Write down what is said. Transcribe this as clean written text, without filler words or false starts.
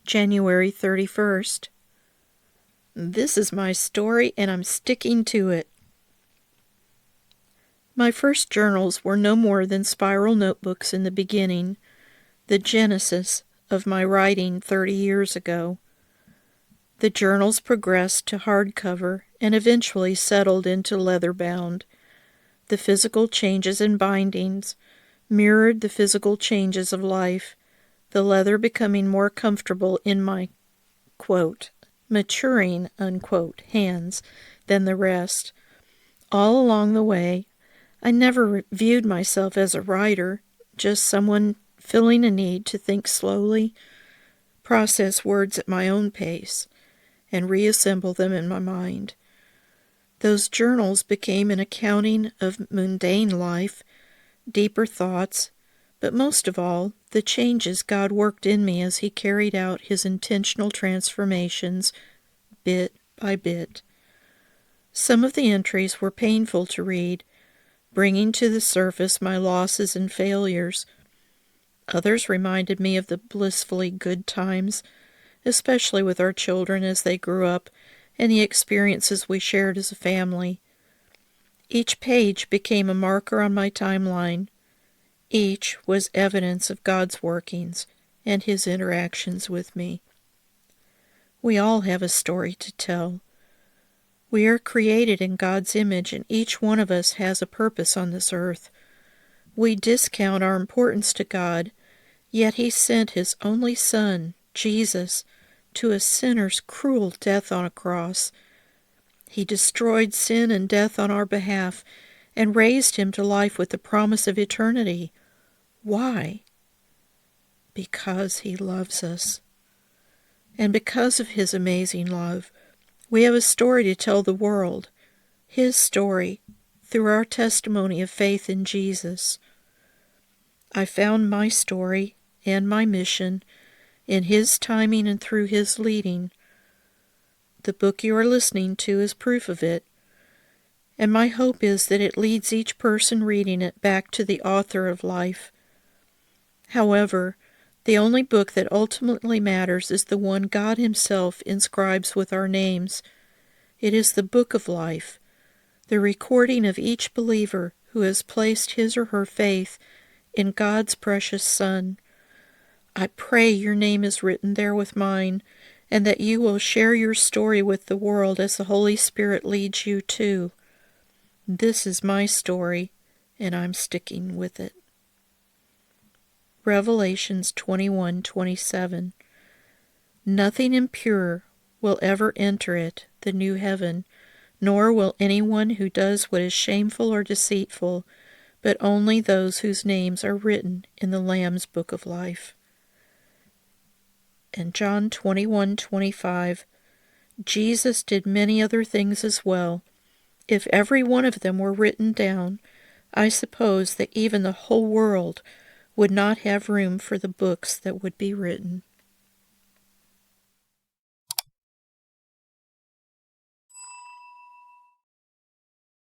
January 31st. This is my story, and I'm sticking to it. My first journals were no more than spiral notebooks in the beginning, the genesis of my writing 30 years ago. The journals progressed to hardcover and eventually settled into leather-bound. The physical changes in bindings mirrored the physical changes of life, the leather becoming more comfortable in my, quote, maturing, unquote, hands than the rest. All along the way, I never viewed myself as a writer, just someone feeling a need to think slowly, process words at my own pace, and reassemble them in my mind. Those journals became an accounting of mundane life, deeper thoughts, but most of all, the changes God worked in me as He carried out His intentional transformations, bit by bit. Some of the entries were painful to read, bringing to the surface my losses and failures. Others reminded me of the blissfully good times, especially with our children as they grew up and the experiences we shared as a family. Each page became a marker on my timeline. Each was evidence of God's workings and His interactions with me. We all have a story to tell. We are created in God's image, and each one of us has a purpose on this earth. We discount our importance to God, yet He sent His only Son, Jesus, to a sinner's cruel death on a cross. He destroyed sin and death on our behalf and raised Him to life with the promise of eternity. Why? Because He loves us. And because of His amazing love, we have a story to tell the world, His story, through our testimony of faith in Jesus. I found my story and my mission in His timing and through His leading. The book you are listening to is proof of it, and my hope is that it leads each person reading it back to the author of life. However, the only book that ultimately matters is the one God Himself inscribes with our names. It is the book of life, the recording of each believer who has placed his or her faith in God's precious Son. I pray your name is written there with mine, and that you will share your story with the world as the Holy Spirit leads you to. This is my story, and I'm sticking with it. Revelations 21:27. Nothing impure will ever enter it, the new heaven, nor will anyone who does what is shameful or deceitful, but only those whose names are written in the Lamb's book of life. And John 21:25. Jesus did many other things as well. If every one of them were written down, I suppose that even the whole world would not have room for the books that would be written.